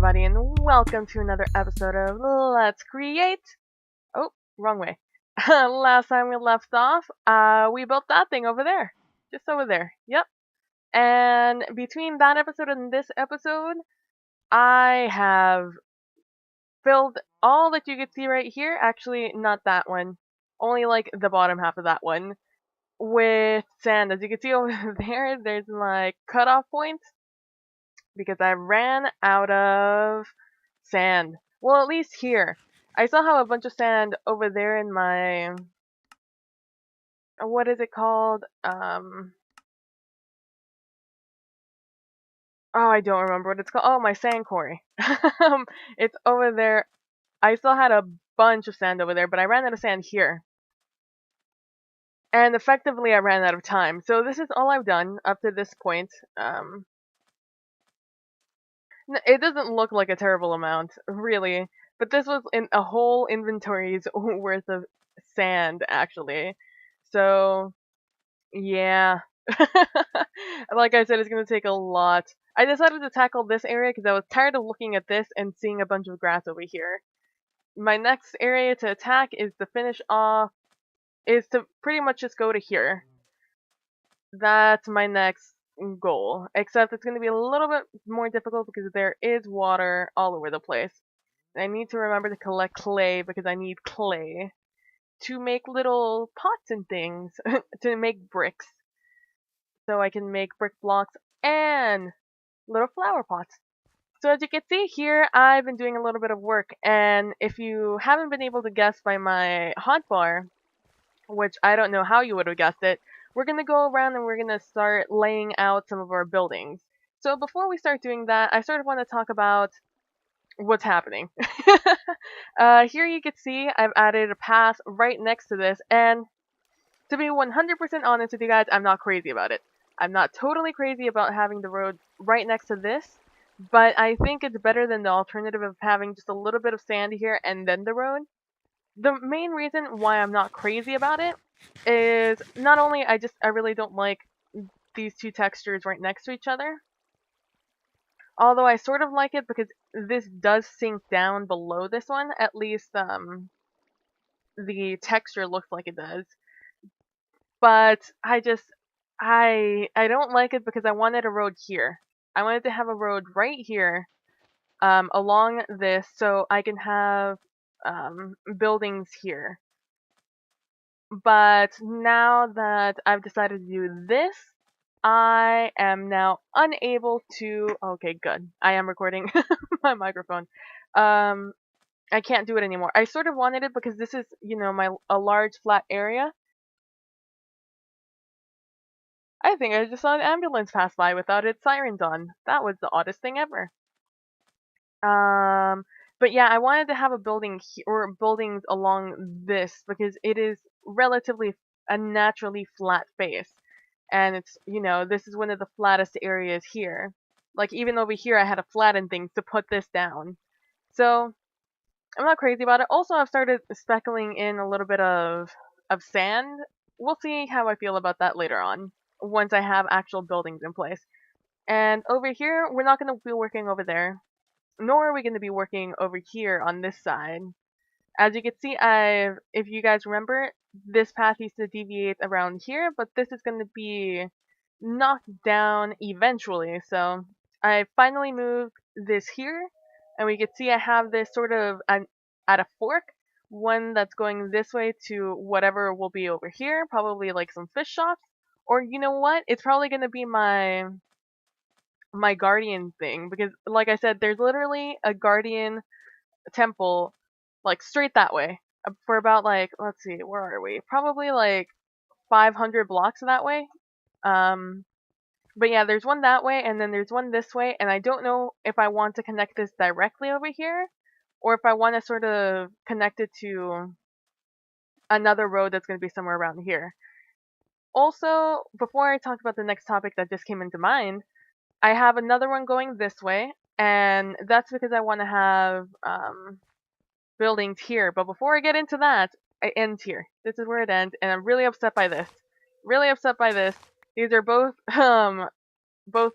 everybody, and welcome to another episode of Let's Create. Oh, wrong way. Last time we left off, we built that thing over there. Just over there. Yep. And between that episode and this episode, I have filled all that you can see right here. Actually, not that one. Only like the bottom half of that one. With sand. As you can see over there, there's like cutoff points. Because I ran out of sand. Well, at least here. I still have a bunch of sand over there in my... What is it called? Oh, I don't remember what it's called. Oh, my sand quarry. It's over there. I still had a bunch of sand over there, but I ran out of sand here. And effectively, I ran out of time. So this is all I've done up to this point. It doesn't look like a terrible amount, really. But this was in a whole inventory's worth of sand, actually. So, yeah. Like I said, it's going to take a lot. I decided to tackle this area because I was tired of looking at this and seeing a bunch of grass over here. My next area to attack is to finish off, is to pretty much just go to here. That's my next goal, except it's going to be a little bit more difficult because there is water all over the place. I need to remember to collect clay because I need clay to make little pots and things, to make bricks. So I can make brick blocks and little flower pots. So as you can see here, I've been doing a little bit of work, and if you haven't been able to guess by my hotbar, which I don't know how you would have guessed it, we're going to go around and we're going to start laying out some of our buildings. So before we start doing that, I sort of want to talk about what's happening. Here you can see I've added a path right next to this, and to be 100% honest with you guys, I'm not crazy about it. I'm not totally crazy about having the road right next to this, but I think it's better than the alternative of having just a little bit of sand here and then the road. The main reason why I'm not crazy about it is not only I really don't like these two textures right next to each other. Although I sort of like it because this does sink down below this one. At least the texture looks like it does. But I don't like it because I wanted a road here. I wanted to have a road right here along this so I can have buildings here. But now that I've decided to do this, I am now unable to... Okay, good. I am recording my microphone. I can't do it anymore. I sort of wanted it because this is, a large flat area. I think I just saw an ambulance pass by without its sirens on. That was the oddest thing ever. But yeah, I wanted to have a building or buildings along this because it is relatively a naturally flat face. And it's, this is one of the flattest areas here. Like, even over here, I had to flatten things to put this down. So, I'm not crazy about it. Also, I've started speckling in a little bit of sand. We'll see how I feel about that later on, once I have actual buildings in place. And over here, we're not going to be working over there. Nor are we going to be working over here on this side. As you can see, if you guys remember, this path used to deviate around here, but this is going to be knocked down eventually. So I finally moved this here, and we can see I have this sort of at a fork, one that's going this way to whatever will be over here, probably like some fish shops, or you know what? It's probably going to be my guardian thing, because like I said, there's literally a guardian temple like straight that way for about like, let's see, where are we? Probably like 500 blocks that way. But yeah, there's one that way and then there's one this way, and I don't know if I want to connect this directly over here or if I want to sort of connect it to another road that's going to be somewhere around here. Also, before I talk about the next topic that just came into mind, I have another one going this way, and that's because I want to have buildings here. But before I get into that, it ends here. This is where it ends, and I'm really upset by this. Really upset by this. These are both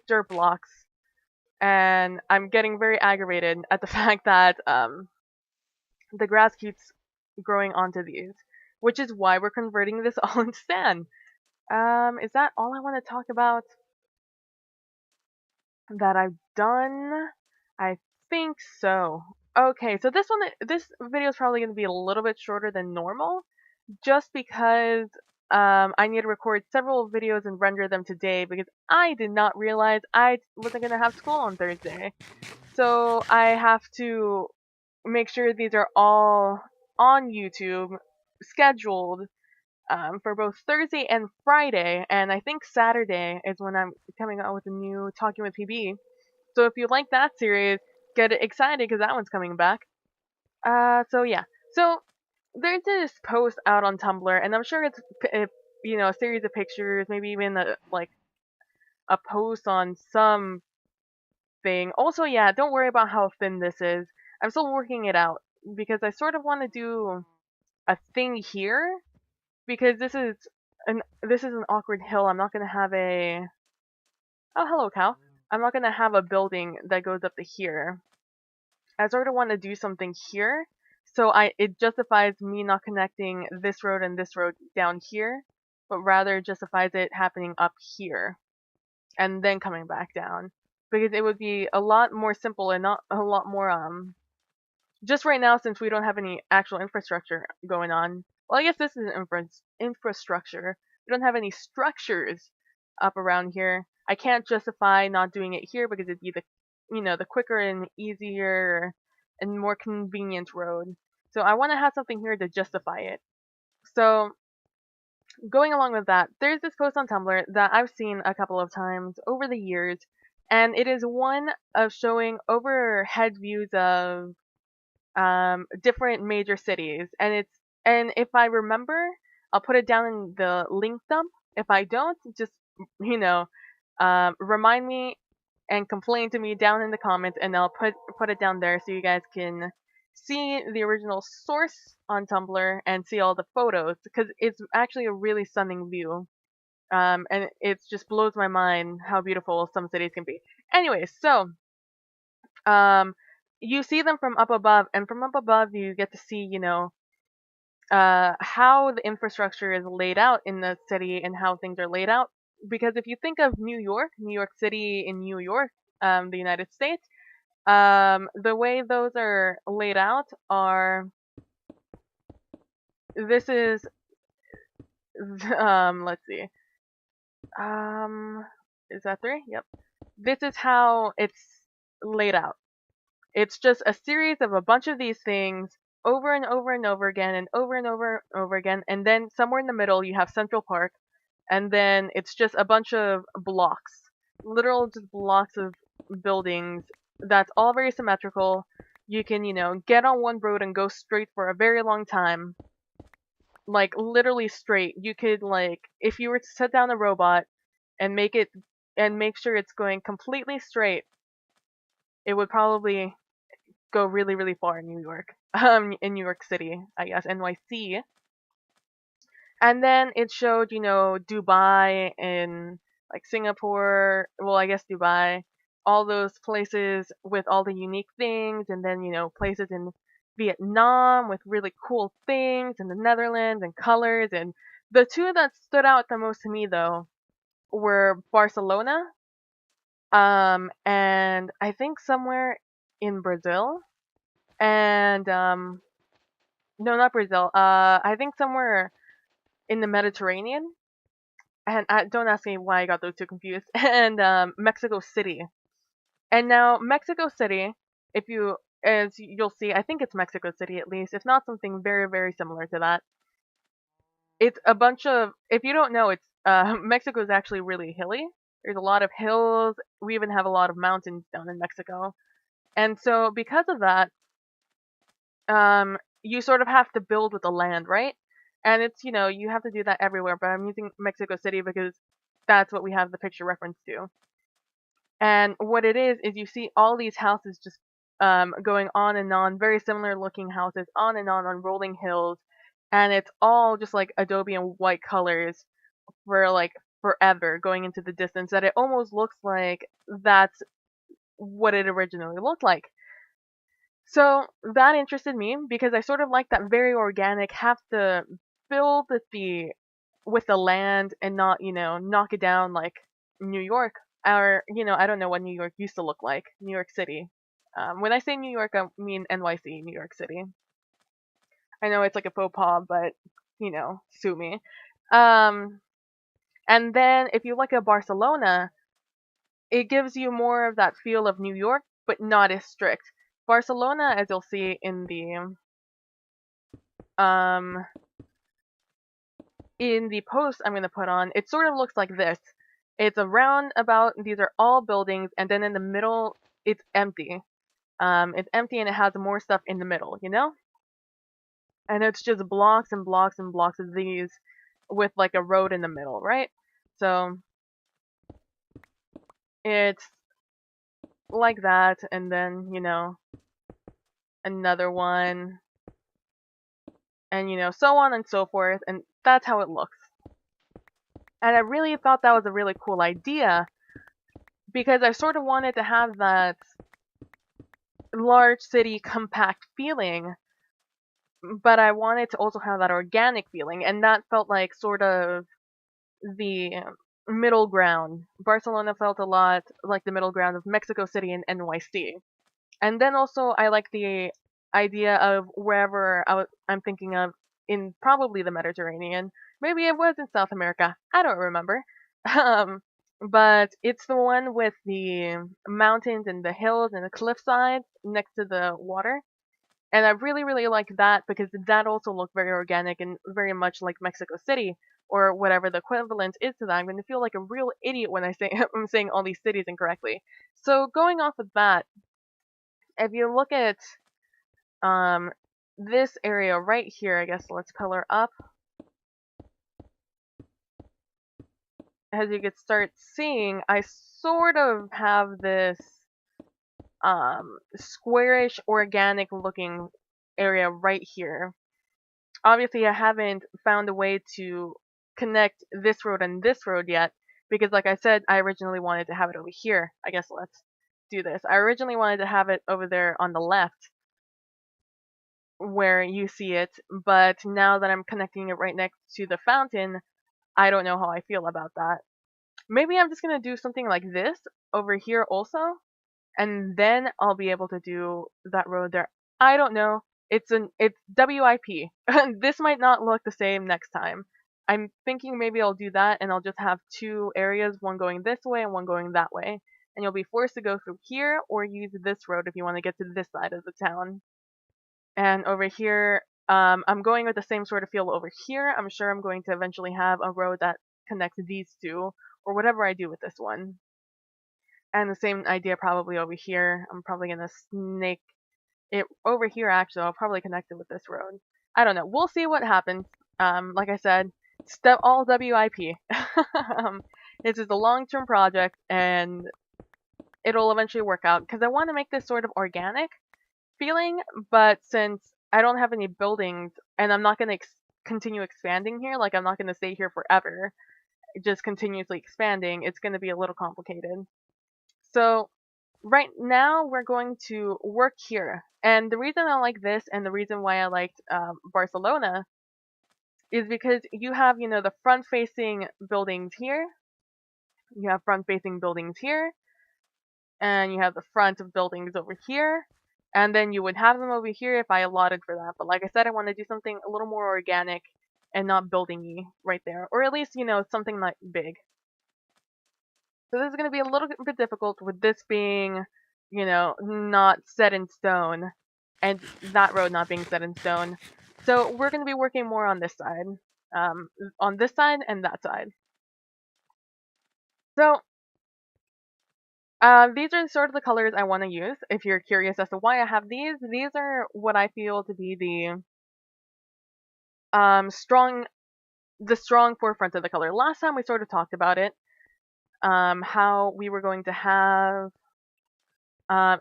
dirt blocks. and I'm getting very aggravated at the fact that the grass keeps growing onto these, which is why we're converting this all into sand. Is that all I want to talk about that I've done? I think so. Okay, so this video is probably going to be a little bit shorter than normal, just because I need to record several videos and render them today because I did not realize I wasn't going to have school on Thursday. So I have to make sure these are all on YouTube, scheduled for both Thursday and Friday, and I think Saturday is when I'm coming out with a new Talking with PB. So if you like that series, get excited because that one's coming back. So yeah. So there's this post out on Tumblr, and I'm sure it's a series of pictures, maybe even a post on some thing. Also, yeah, don't worry about how thin this is. I'm still working it out because I sort of want to do a thing here because this is an awkward hill. I'm not gonna have a oh hello cow. I'm not gonna have a building that goes up to here. I sort of want to do something here, so it justifies me not connecting this road and this road down here, but rather justifies it happening up here and then coming back down because it would be a lot more simple and not a lot more just right now since we don't have any actual infrastructure going on. Well, I guess this is infrastructure. We don't have any structures up around here. I can't justify not doing it here because it'd be the quicker and easier and more convenient road. So I want to have something here to justify it. So going along with that, there's this post on Tumblr that I've seen a couple of times over the years, and it is one of showing overhead views of different major cities, and if I remember, I'll put it down in the link dump. If I don't, just remind me and complain to me down in the comments, and I'll put it down there so you guys can see the original source on Tumblr and see all the photos because it's actually a really stunning view. And it just blows my mind how beautiful some cities can be. Anyway, so you see them from up above, and from up above you get to see, how the infrastructure is laid out in the city and how things are laid out. Because if you think of New York City in New York, the United States, the way those are laid out are this is let's see, is that three? Yep. This is how it's laid out. It's just a series of a bunch of these things over and over and over again and over and over and over again. And then somewhere in the middle, you have Central Park. And then it's just a bunch of blocks. Literal just blocks of buildings that's all very symmetrical. You can, get on one road and go straight for a very long time. Like, literally straight. You could, if you were to set down a robot and make sure it's going completely straight, it would probably go really, really far in New York. In New York City, I guess, NYC. And then it showed, Dubai and like Singapore, well, I guess Dubai, all those places with all the unique things, and then, places in Vietnam with really cool things, and the Netherlands and colors. And the two that stood out the most to me, though, were Barcelona, and I think somewhere in Brazil, and no, not Brazil. I think somewhere in the Mediterranean. And don't ask me why I got those two confused. And Mexico City. And now Mexico City, as you'll see, I think it's Mexico City at least. If not something very, very similar to that. It's a bunch of. If you don't know, it's Mexico is actually really hilly. There's a lot of hills. We even have a lot of mountains down in Mexico. And so because of that, you sort of have to build with the land, right? And it's, you have to do that everywhere, but I'm using Mexico City because that's what we have the picture reference to. And what it is you see all these houses just going on and on, very similar looking houses, on and on rolling hills, and it's all just like adobe and white colors for like forever going into the distance that it almost looks like that's what it originally looked like. So that interested me because I sort of like that very organic, have to build with the land and not, knock it down like New York, or, I don't know what New York used to look like, New York City. When I say New York, I mean NYC, New York City. I know it's like a faux pas, but, sue me. Um, and then if you look at Barcelona, it gives you more of that feel of New York, but not as strict. Barcelona, as you'll see um in the post I'm gonna put on, it sort of looks like this. It's a roundabout. These are all buildings, and then in the middle, it's empty. It's empty, and it has more stuff in the middle, and it's just blocks and blocks and blocks of these, with like a road in the middle, right? So it's like that, and then another one, and so on and so forth, and that's how it looks. And I really thought that was a really cool idea because I sort of wanted to have that large city compact feeling, but I wanted to also have that organic feeling, and that felt like sort of the middle ground. Barcelona felt a lot like the middle ground of Mexico City and NYC. And then also I like the idea of wherever I'm thinking of, in probably the Mediterranean. Maybe it was in South America. I don't remember. Um, but it's the one with the mountains and the hills and the cliffsides next to the water. And I really, really like that because that also looked very organic and very much like Mexico City, or whatever the equivalent is to that. I'm going to feel like a real idiot when I say I'm saying all these cities incorrectly. So going off of that, if you look at um, this area right here, I guess let's color up. As you can start seeing, I sort of have this squarish, organic looking area right here. Obviously, I haven't found a way to connect this road and this road yet, because like I said, I originally wanted to have it over here. I guess let's do this. I originally wanted to have it over there on the left, where you see it, but now that I'm connecting it right next to the fountain, I don't know how I feel about that. Maybe I'm just gonna do something like this over here also, and then I'll be able to do that road there. I don't know. It's WIP. This might not look the same next time. I'm thinking maybe I'll do that, and I'll just have two areas, one going this way and one going that way. And you'll be forced to go through here or use this road if you want to get to this side of the town. And over here, I'm going with the same sort of feel over here. I'm sure I'm going to eventually have a road that connects these two, or whatever I do with this one. And the same idea probably over here. I'm probably going to snake it over here, actually. I'll probably connect it with this road. I don't know. We'll see what happens. Like I said, all WIP. This is a long-term project, and it'll eventually work out, because I want to make this sort of organic feeling, but since I don't have any buildings and I'm not going to continue expanding here, like I'm not going to stay here forever, just continuously expanding, it's going to be a little complicated. So right now we're going to work here. And the reason I like this, and the reason why I liked Barcelona, is because you have, the front-facing buildings here, you have front-facing buildings here, and you have the front of buildings over here, and then you would have them over here if I allotted for that. But like I said, I want to do something a little more organic and not building-y right there, or at least, something like big. So this is going to be a little bit difficult with this being, not set in stone, and that road not being set in stone. So we're going to be working more on this side, on this side and that side. So these are sort of the colors I want to use. If you're curious as to why I have these are what I feel to be the strong forefront of the color. Last time we sort of talked about it, how we were going to have.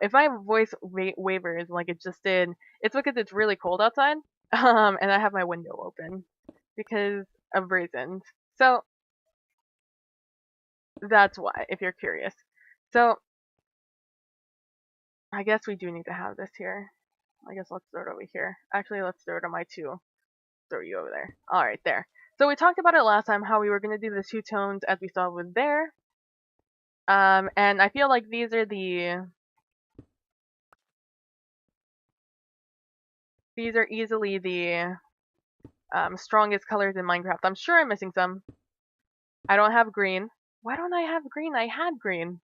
If my voice wavers like it just did, it's because it's really cold outside, and I have my window open because of reasons. So that's why, if you're curious. So I guess we do need to have this here. I guess let's throw it over here. Actually, let's throw it on my two. Throw you over there. Alright, there. So we talked about it last time, how we were going to do the two tones as we saw with there. And I feel like these are easily the strongest colors in Minecraft. I'm sure I'm missing some. I don't have green. Why don't I have green? I had green.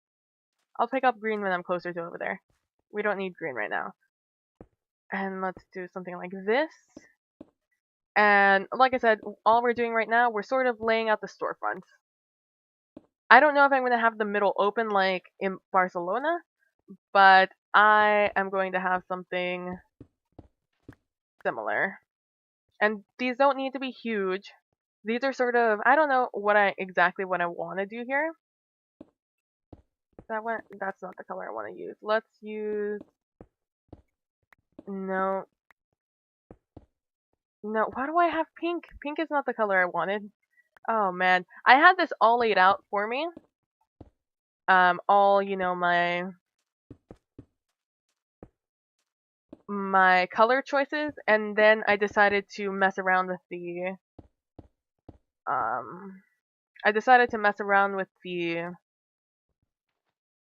I'll pick up green when I'm closer to over there. We don't need green right now. And let's do something like this. And like I said, all we're doing right now, we're sort of laying out the storefronts. I don't know if I'm going to have the middle open like in Barcelona, but I am going to have something similar. And these don't need to be huge. These are sort of, I don't know exactly what I want to do here. That's not the color I want to use. Let's use, no. No, why do I have pink? Pink is not the color I wanted. Oh man, I had this all laid out for me. All, you know, my color choices, and then I decided to mess around with the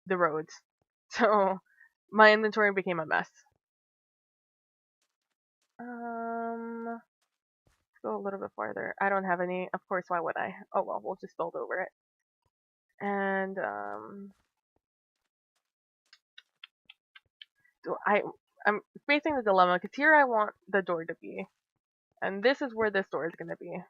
roads. So my inventory became a mess. Go a little bit farther. I don't have any. Of course, why would I? Oh well, we'll just build over it. And I'm facing the dilemma because here I want the door to be, and this is where this door is gonna be.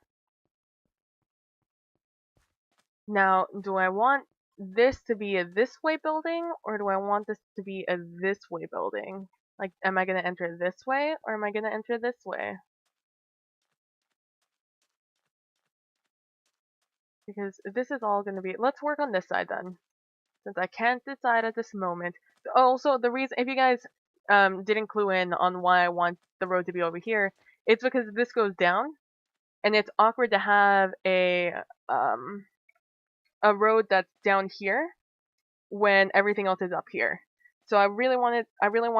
Now, do I want this to be a this way building, or do I want this to be a this way building? Like, am I gonna enter this way, or am I gonna enter this way? Because this is all gonna be. Let's work on this side then, since I can't decide at this moment. Also, the reason, if you guys didn't clue in on why I want the road to be over here, it's because this goes down, and it's awkward to have a road that's down here when everything else is up here. So I really want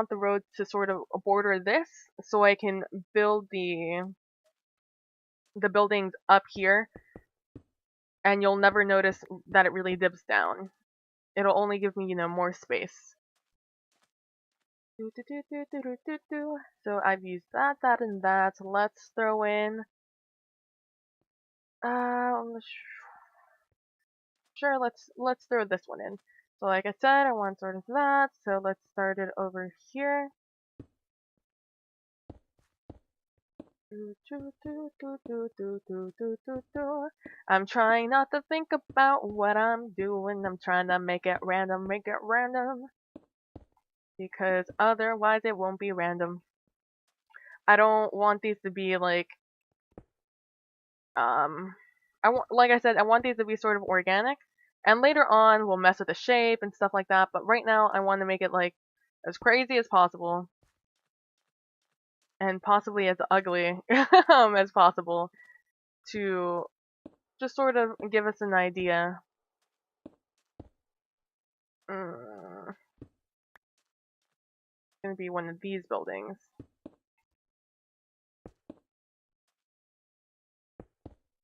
the road to sort of border this, so I can build the buildings up here, and you'll never notice that it really dips down. It'll only give me, you know, more space. So I've used that, and that. Let's throw in. Sure, let's throw this one in. So like I said, I want sort of that. So let's start it over here. I'm trying not to think about what I'm doing. I'm trying to make it random, because otherwise it won't be random. I don't want these to be like, like I said, I want these to be sort of organic, and later on we'll mess with the shape and stuff like that. But right now I want to make it like as crazy as possible, and possibly as ugly as possible, to just sort of give us an idea. It's gonna be one of these buildings.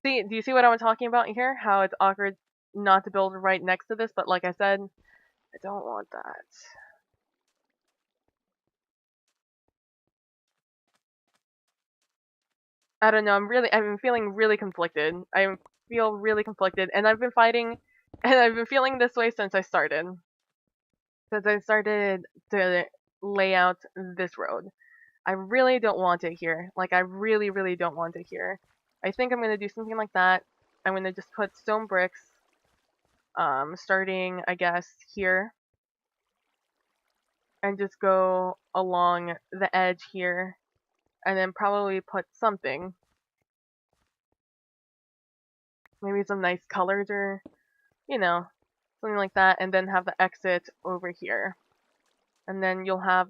See, do you see what I'm talking about here? How it's awkward not to build right next to this, but like I said, I don't want that. I don't know, I've been feeling really conflicted. I feel really conflicted, and I've been fighting, and I've been feeling this way since I started. Since I started to lay out this road. I really don't want it here. Like, I really, really don't want it here. I think I'm gonna do something like that. I'm gonna just put stone bricks, starting, I guess, here. And just go along the edge here. And then probably put something. Maybe some nice colors or, you know, something like that. And then have the exit over here. And then you'll have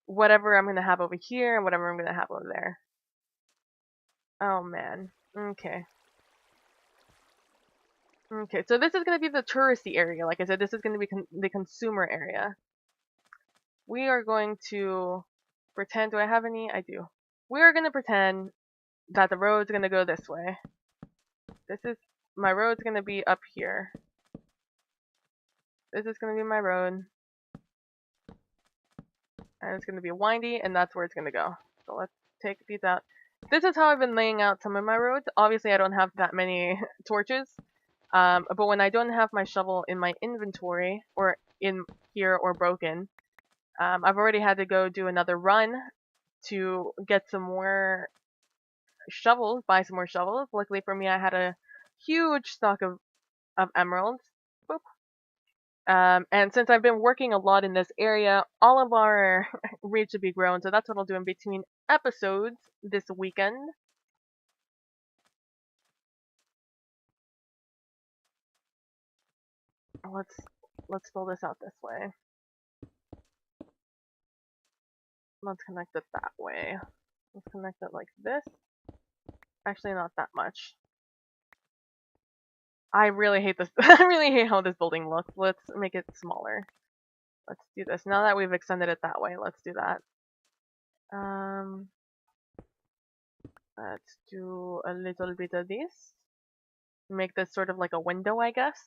whatever I'm gonna have over here and whatever I'm gonna have over there. Oh man. Okay. Okay, so this is going to be the touristy area. Like I said, this is going to be the consumer area. we are going to pretend. Do I have any? I do. We are going to pretend that the road's going to go this way. This is my road's going to be up here. This is going to be my road. And it's going to be windy, and that's where it's going to go. So let's take these out. This is how I've been laying out some of my roads. Obviously, I don't have that many torches. But when I don't have my shovel in my inventory, or in here, or broken, I've already had to go do another run to get some more shovels, buy some more shovels. Luckily for me, I had a huge stock of emeralds. Boop. And since I've been working a lot in this area, all of our reeds should be grown, so that's what I'll do in between episodes this weekend. Let's fill this out this way. Let's connect it that way. Let's connect it like this. Actually, not that much. I really hate this. I really hate how this building looks. Let's make it smaller. Let's do this. Now that we've extended it that way, let's do that. Let's do a little bit of this. Make this sort of like a window, I guess.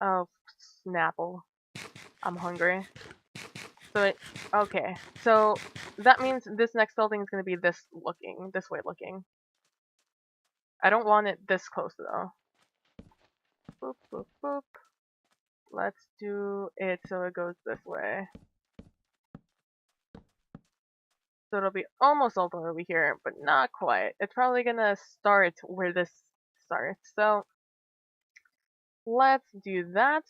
Oh, Snapple. I'm hungry. So, okay. So, that means this next building is going to be this way looking. I don't want it this close, though. Boop, boop, boop. Let's do it so it goes this way. So it'll be almost all the way over here, but not quite. It's probably gonna start where this starts. So let's do that.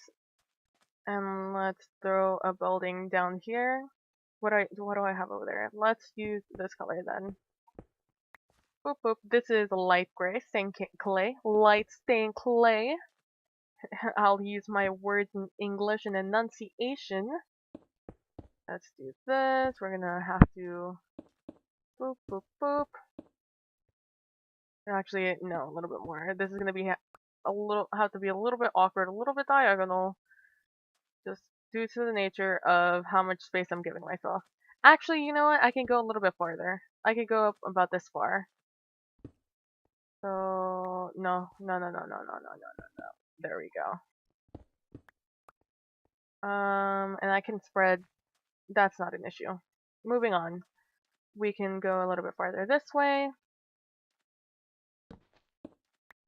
And let's throw a building down here. What do I have over there? Let's use this color then. Boop boop. This is light gray, stained clay. Light stained clay. I'll use my words in English and enunciation. Let's do this. We're gonna have to boop boop boop. Actually, no, a little bit more. This is gonna be have to be a little bit awkward, a little bit diagonal, just due to the nature of how much space I'm giving myself. Actually, you know what? I can go a little bit farther. I could go up about this far. So no. There we go. And I can spread. That's not an issue. Moving on. We can go a little bit farther this way.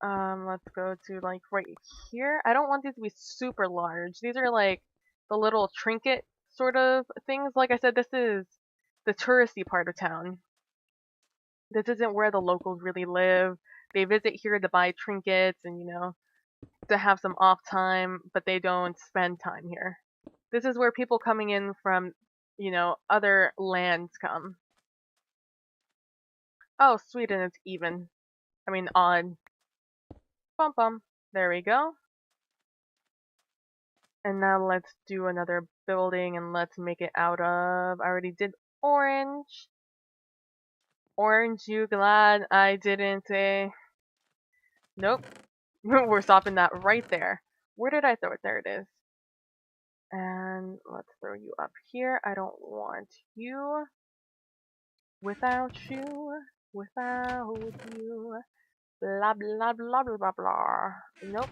Let's go to like right here. I don't want these to be super large. These are like the little trinket sort of things. Like I said, this is the touristy part of town. This isn't where the locals really live. They visit here to buy trinkets and, you know, to have some off time, but they don't spend time here. This is where people coming in from, you know, other lands come. Oh, sweet, and it's even. I mean, odd. Bum bum. There we go. And now let's do another building and let's make it out of, I already did orange. Orange, you glad I didn't say? Nope. We're stopping that right there. Where did I throw it? There it is. And let's throw you up here. I don't want you. Without you. Without you. Blah blah blah blah blah blah. Nope.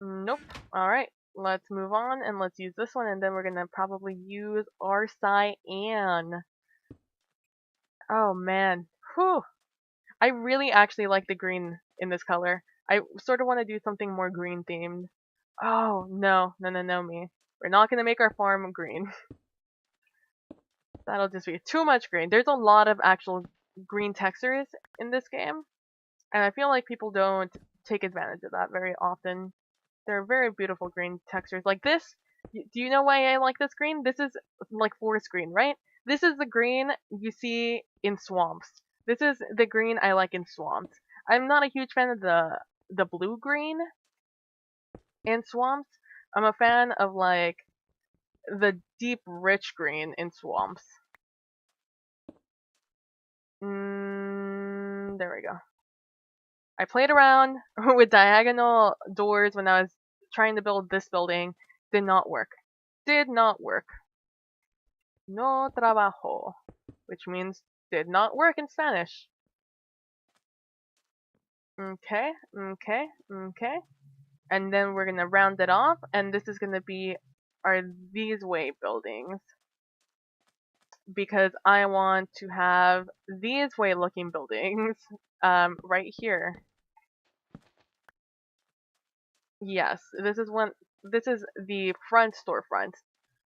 Nope. Alright. Let's move on and let's use this one, and then we're gonna probably use our cyan. Oh man. Whew. I really actually like the green in this color. I sort of want to do something more green themed. Oh, no, me. We're not gonna make our farm green. That'll just be too much green. There's a lot of actual green textures in this game, and I feel like people don't take advantage of that very often. There are very beautiful green textures. Like this, do you know why I like this green? This is like forest green, right? This is the green you see in swamps. This is the green I like in swamps. I'm not a huge fan of the blue green in swamps. I'm a fan of like the deep rich green in swamps. There we go. I played around with diagonal doors when I was trying to build this building. Did not work. did not work. No trabajo, which means did not work in Spanish. Okay, okay, okay. And then we're gonna round it off, and this is gonna be our these way buildings, because I want to have these way looking buildings right here. Yes, this is the front storefront.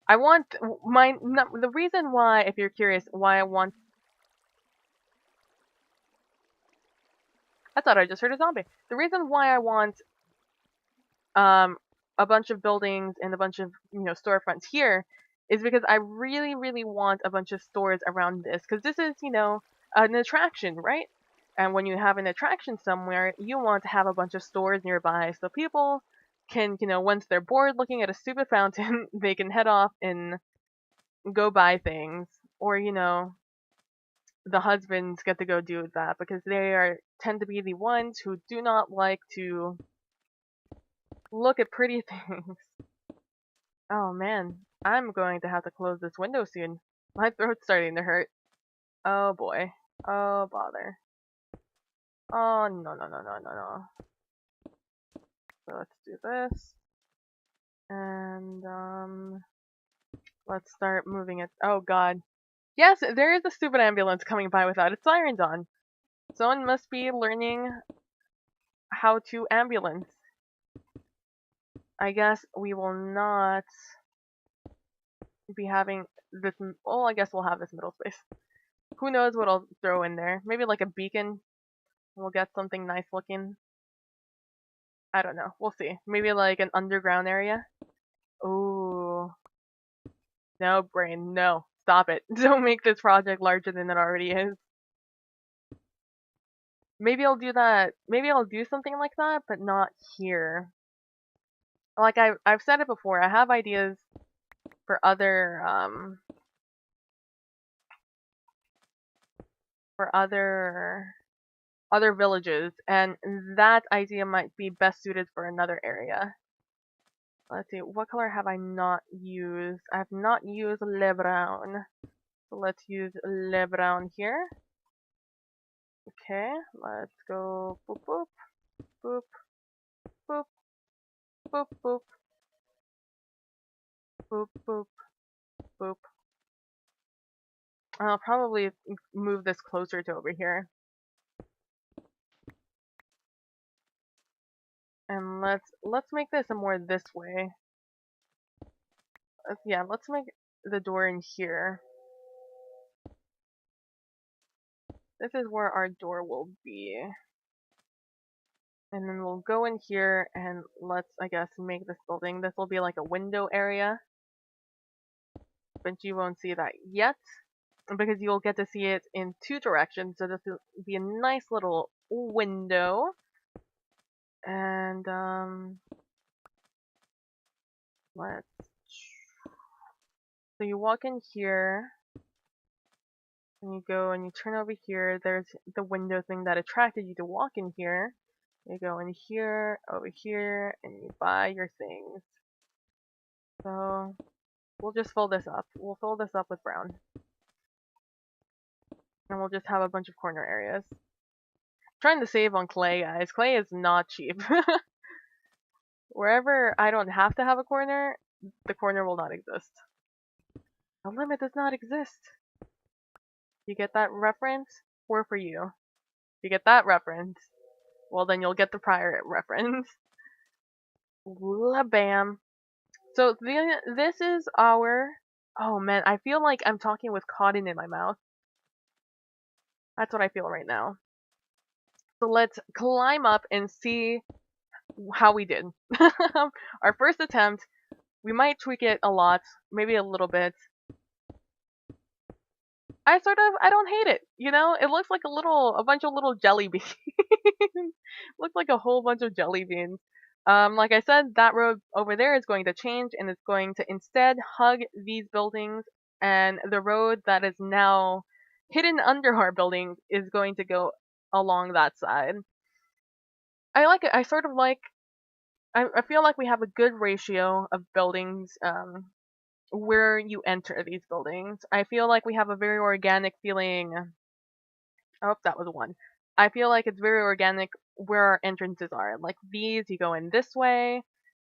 I want the reason why, if you're curious, why I thought I just heard a zombie. The reason why I want um a bunch of buildings and a bunch of storefronts here is because I really really want a bunch of stores around this, because this is an attraction, right? And when you have an attraction somewhere, you want to have a bunch of stores nearby so people can, once they're bored looking at a stupid fountain, they can head off and go buy things. Or the husbands get to go do that, because they are tend to be the ones who do not like to look at pretty things. Oh man, I'm going to have to close this window soon. My throat's starting to hurt. Oh boy. Oh bother. Oh no no no no no no. So let's do this. And let's start moving it. Oh god. Yes, there is a stupid ambulance coming by without its sirens on. Someone must be learning how to ambulance. I guess we will not be having this. Well, I guess we'll have this middle space. Who knows what I'll throw in there? Maybe like a beacon. We'll get something nice looking. I don't know. We'll see. Maybe like an underground area. Ooh. No, brain. No. Stop it. Don't make this project larger than it already is. Maybe I'll do that. Maybe I'll do something like that, but not here. Like I've said it before. I have ideas for other villages, and that idea might be best suited for another area. Let's see, what color have I not used? I have not used Le Brown. So let's use Le Brown here. Okay, let's go boop boop, boop, boop, boop, boop, boop, boop, boop. I'll probably move this closer to over here. And let's make this a more this way. Yeah, let's make the door in here. This is where our door will be. And then we'll go in here and let's, I guess, make this building. This will be like a window area. But you won't see that yet, because you'll get to see it in two directions. So this will be a nice little window. And, let's... So you walk in here, and you go and you turn over here. There's the window thing that attracted you to walk in here. You go in here, over here, and you buy your things. So we'll just fill this up. We'll fill this up with brown. And we'll just have a bunch of corner areas. I'm trying to save on clay, guys. Clay is not cheap. Wherever I don't have to have a corner, the corner will not exist. The limit does not exist. You get that reference? Or for you. You get that reference, well then you'll get the prior reference. Bam. So this is our... Oh man, I feel like I'm talking with cotton in my mouth. That's what I feel right now. So let's climb up and see how we did. Our first attempt, we might tweak it a lot, maybe a little bit. I don't hate it, It looks like a bunch of little jelly beans. Looks like a whole bunch of jelly beans. Like I said, that road over there is going to change, and it's going to instead hug these buildings, and the road that is now hidden under our buildings is going to go along that side. I like it. I sort of like... I feel like we have a good ratio of buildings, where you enter these buildings. I feel like we have a very organic feeling. Oh, that was one. I feel like it's very organic where our entrances are. Like these, you go in this way.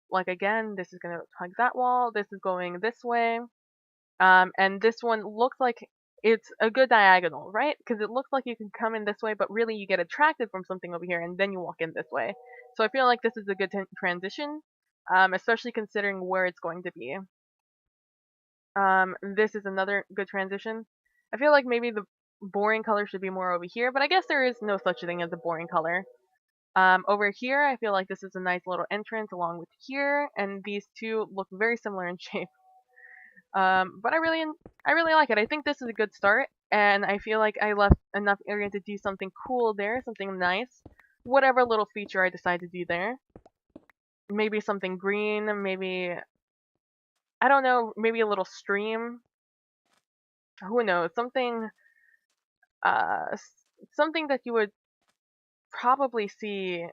Like again, this is gonna hug that wall. This is going this way. And this one looks like it's a good diagonal, right? Because it looks like you can come in this way, but really you get attracted from something over here, and then you walk in this way. So I feel like this is a good transition, especially considering where it's going to be. This is another good transition. I feel like maybe the boring color should be more over here, but I guess there is no such thing as a boring color. Over here, I feel like this is a nice little entrance along with here, and these two look very similar in shape. But I really like it. I think this is a good start, and I feel like I left enough area to do something cool there, something nice. Whatever little feature I decide to do there. Maybe something green, maybe, I don't know, maybe a little stream. Who knows? Something that you would probably see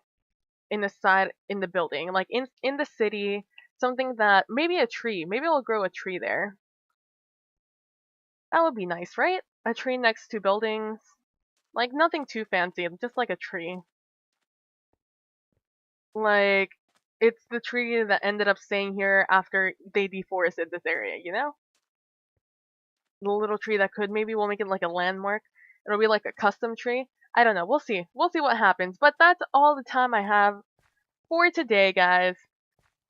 in the side in the building, like in the city, something that maybe a tree. Maybe I'll grow a tree there. That would be nice, right? A tree next to buildings. Like nothing too fancy, just like a tree. Like it's the tree that ended up staying here after they deforested this area, you know? The little tree that could, maybe we'll make it like a landmark. It'll be like a custom tree. I don't know. We'll see. We'll see what happens. But that's all the time I have for today, guys.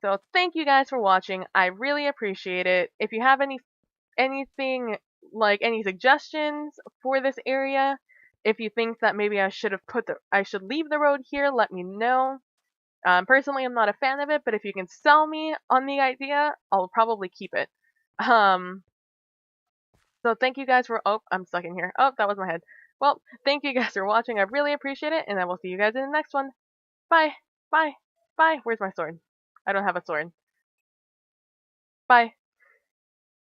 So thank you guys for watching. I really appreciate it. If you have anything, like any suggestions for this area, if you think that maybe I should leave the road here, let me know. Personally, I'm not a fan of it, but if you can sell me on the idea, I'll probably keep it. So thank you guys for, oh, I'm stuck in here. Oh, that was my head. Well, thank you guys for watching. I really appreciate it, and I will see you guys in the next one. Bye. Bye. Bye. Where's my sword? I don't have a sword. Bye.